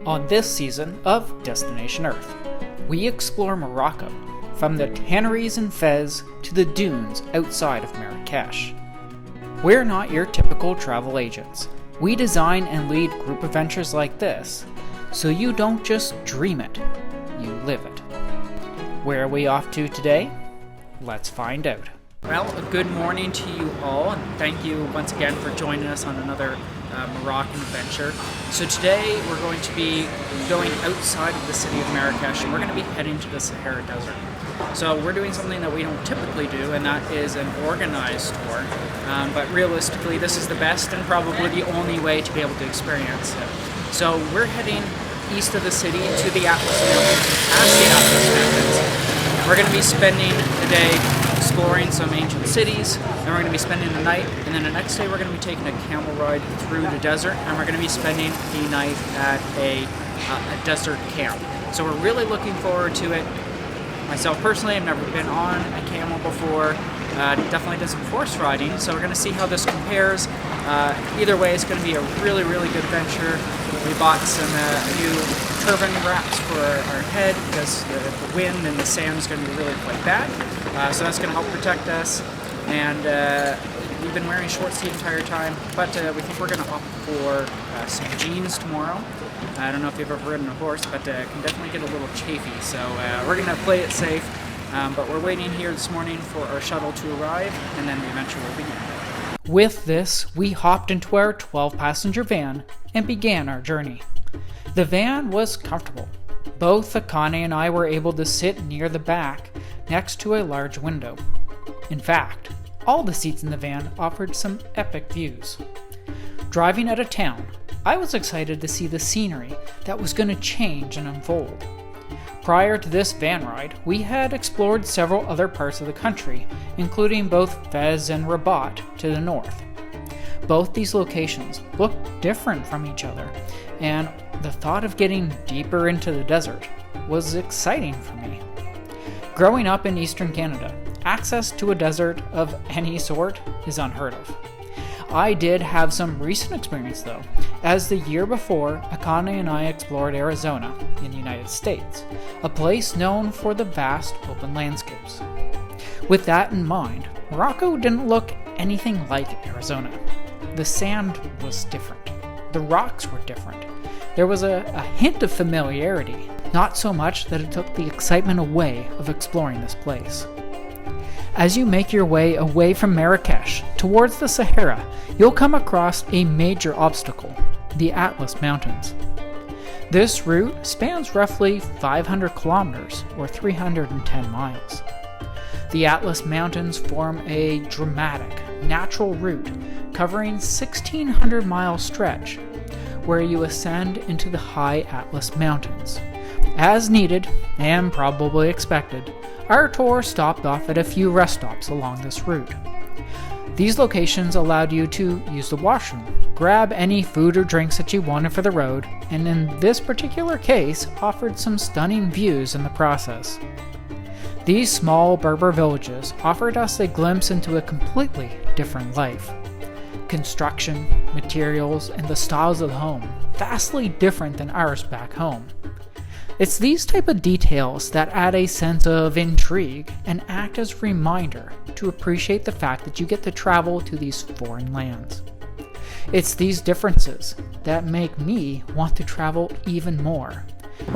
On this season of Destination Earth, we explore Morocco, from the tanneries in Fez to the dunes outside of Marrakech. We're not your typical travel agents. We design and lead group adventures like this, so you don't just dream it, you live it. Where are we off to today? Let's find out. Well, good morning to you all, and thank you once again for joining us on another Moroccan adventure. So today we're going to be going outside of the city of Marrakech, and we're going to be heading to the Sahara Desert. So we're doing something that we don't typically do, and that is an organized tour. But realistically, this is the best and probably the only way to be able to experience it. So we're heading east of the city to the Atlas Mountains, past the Atlas Mountains. We're going to be spending the day exploring some ancient cities, and we're going to be spending the night, and then the next day we're going to be taking a camel ride through the desert, and we're going to be spending the night at a desert camp. So we're really looking forward to it. Myself personally, I've never been on a camel before. Definitely did some horse riding, so we're going to see how this compares. Either way, it's going to be a really, really good venture. We bought some new turban wraps for our head because the wind and the sand is going to be really quite bad. So that's going to help protect us. And we've been wearing shorts the entire time, but we think we're going to opt for some jeans tomorrow. I don't know if you've ever ridden a horse, but it can definitely get a little chafy. So we're going to play it safe. But we're waiting here this morning for our shuttle to arrive, and then the adventure will begin. With this, we hopped into our 12-passenger van and began our journey. The van was comfortable. Both Akane and I were able to sit near the back, next to a large window. In fact, all the seats in the van offered some epic views. Driving out of town, I was excited to see the scenery that was going to change and unfold. Prior to this van ride, we had explored several other parts of the country, including both Fez and Rabat to the north. Both these locations looked different from each other, and the thought of getting deeper into the desert was exciting for me. Growing up in eastern Canada, access to a desert of any sort is unheard of. I did have some recent experience though, as the year before, Akane and I explored Arizona in the United States, a place known for the vast open landscapes. With that in mind, Morocco didn't look anything like Arizona. The sand was different. The rocks were different. There was a hint of familiarity, not so much that it took the excitement away of exploring this place. As you make your way away from Marrakech towards the Sahara, you'll come across a major obstacle, the Atlas Mountains. This route spans roughly 500 kilometers or 310 miles. The Atlas Mountains form a dramatic, natural route covering 1,600-mile stretch where you ascend into the high Atlas Mountains. As needed, and probably expected, our tour stopped off at a few rest stops along this route. These locations allowed you to use the washroom, grab any food or drinks that you wanted for the road, and in this particular case, offered some stunning views in the process. These small Berber villages offered us a glimpse into a completely different life. Construction, materials, and the styles of the home, vastly different than ours back home. It's these type of details that add a sense of intrigue and act as a reminder to appreciate the fact that you get to travel to these foreign lands. It's these differences that make me want to travel even more.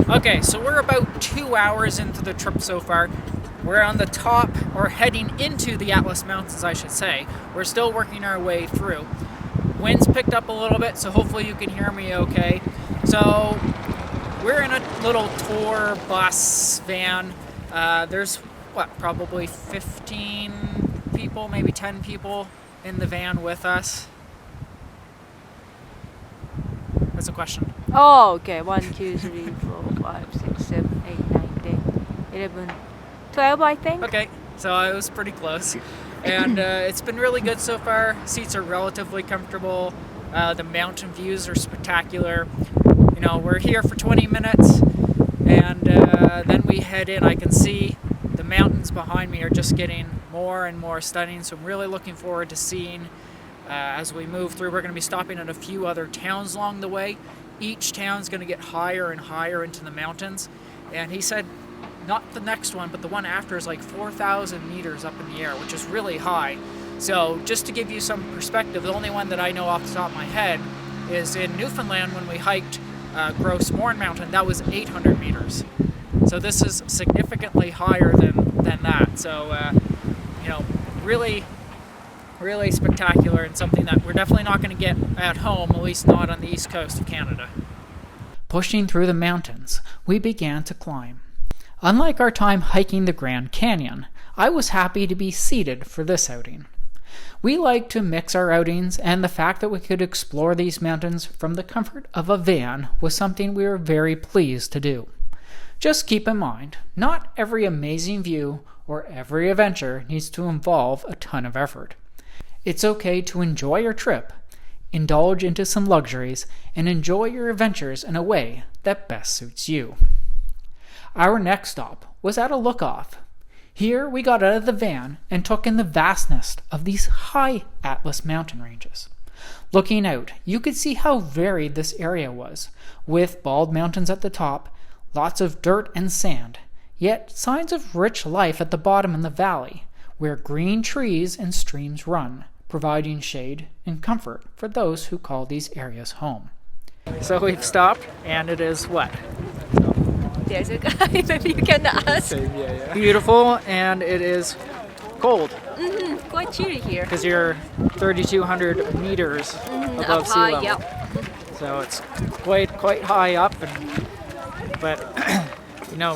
Okay, so we're about 2 hours into the trip so far. We're on the top, or heading into the Atlas Mountains, I should say. We're still working our way through. Wind's picked up a little bit, so hopefully you can hear me okay. So we're in a little tour bus van. There's, probably 15 people, maybe 10 people in the van with us. That's a question. Oh, okay. 1, 2, 3, 4, 5, 6, 7, 8, 9, 10, 11, 12, I think. Okay, so I was pretty close. And it's been really good so far. Seats are relatively comfortable. The mountain views are spectacular. You know, we're here for 20 minutes, and then we head in. I can see the mountains behind me are just getting more and more stunning, so I'm really looking forward to seeing as we move through. We're going to be stopping at a few other towns along the way, each town's going to get higher and higher into the mountains. And he said not the next one, but the one after is like 4,000 meters up in the air, which is really high. So just to give you some perspective, the only one that I know off the top of my head is in Newfoundland when we hiked Gros Morne Mountain. That was 800 meters. So this is significantly higher than that. So, really, really spectacular, and something that we're definitely not going to get at home, at least not on the east coast of Canada. Pushing through the mountains, we began to climb. Unlike our time hiking the Grand Canyon, I was happy to be seated for this outing. We like to mix our outings, and the fact that we could explore these mountains from the comfort of a van was something we were very pleased to do. Just keep in mind, not every amazing view or every adventure needs to involve a ton of effort. It's okay to enjoy your trip, indulge into some luxuries, and enjoy your adventures in a way that best suits you. Our next stop was at a look-off. Here we got out of the van and took in the vastness of these high Atlas mountain ranges. Looking out, you could see how varied this area was, with bald mountains at the top, lots of dirt and sand, yet signs of rich life at the bottom in the valley, where green trees and streams run, providing shade and comfort for those who call these areas home. So we've stopped, and it is what? There's a guy, maybe you can ask. Beautiful, and it is cold. Quite chilly here. Because you're 3,200 meters above sea level. Yep. So it's quite high up, but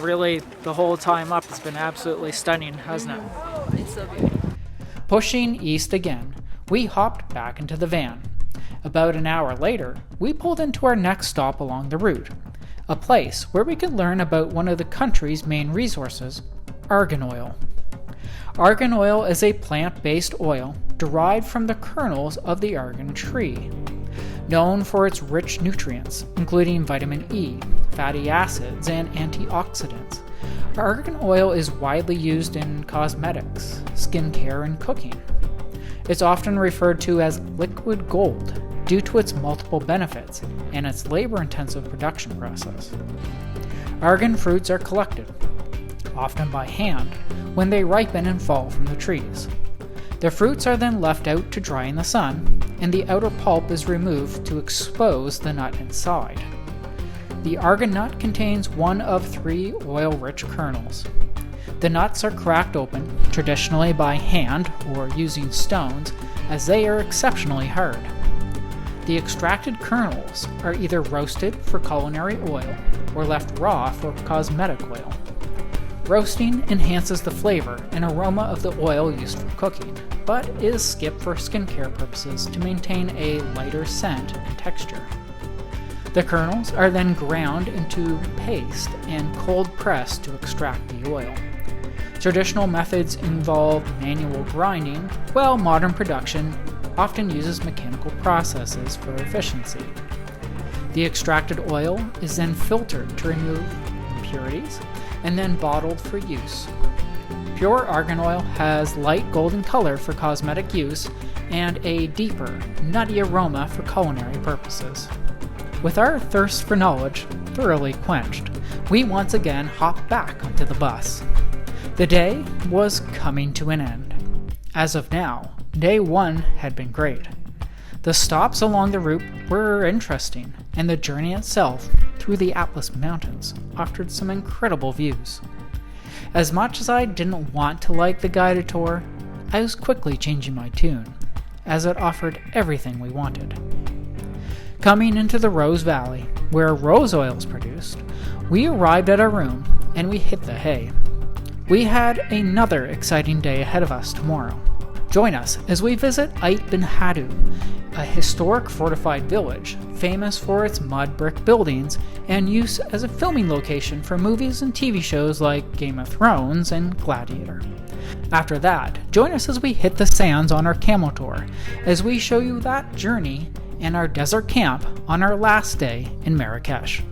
really the whole time up has been absolutely stunning, hasn't it? It's so beautiful. Pushing east again, we hopped back into the van. About an hour later, we pulled into our next stop along the route, a place where we could learn about one of the country's main resources, Argan Oil. Argan Oil is a plant-based oil derived from the kernels of the argan tree. Known for its rich nutrients, including vitamin E, fatty acids, and antioxidants, argan oil is widely used in cosmetics, skincare, and cooking. It's often referred to as liquid gold due to its multiple benefits and its labor-intensive production process. Argan fruits are collected, often by hand, when they ripen and fall from the trees. The fruits are then left out to dry in the sun, and the outer pulp is removed to expose the nut inside. The argan nut contains one of 3 oil-rich kernels. The nuts are cracked open, traditionally by hand or using stones, as they are exceptionally hard. The extracted kernels are either roasted for culinary oil or left raw for cosmetic oil. Roasting enhances the flavor and aroma of the oil used for cooking, but is skipped for skincare purposes to maintain a lighter scent and texture. The kernels are then ground into paste and cold pressed to extract the oil. Traditional methods involve manual grinding, while modern production often uses mechanical processes for efficiency. The extracted oil is then filtered to remove impurities and then bottled for use. Pure argan oil has light golden color for cosmetic use and a deeper, nutty aroma for culinary purposes. With our thirst for knowledge thoroughly quenched, we once again hopped back onto the bus. The day was coming to an end. As of now, day 1 had been great. The stops along the route were interesting, and the journey itself through the Atlas Mountains offered some incredible views. As much as I didn't want to like the guided tour, I was quickly changing my tune, as it offered everything we wanted. Coming into the Rose Valley, where rose oil is produced, we arrived at our room and we hit the hay. We had another exciting day ahead of us tomorrow. Join us as we visit Ait bin Hadou, a historic fortified village famous for its mud brick buildings and use as a filming location for movies and TV shows like Game of Thrones and Gladiator. After that, join us as we hit the sands on our Camel Tour, as we show you that journey and our desert camp on our last day in Marrakech.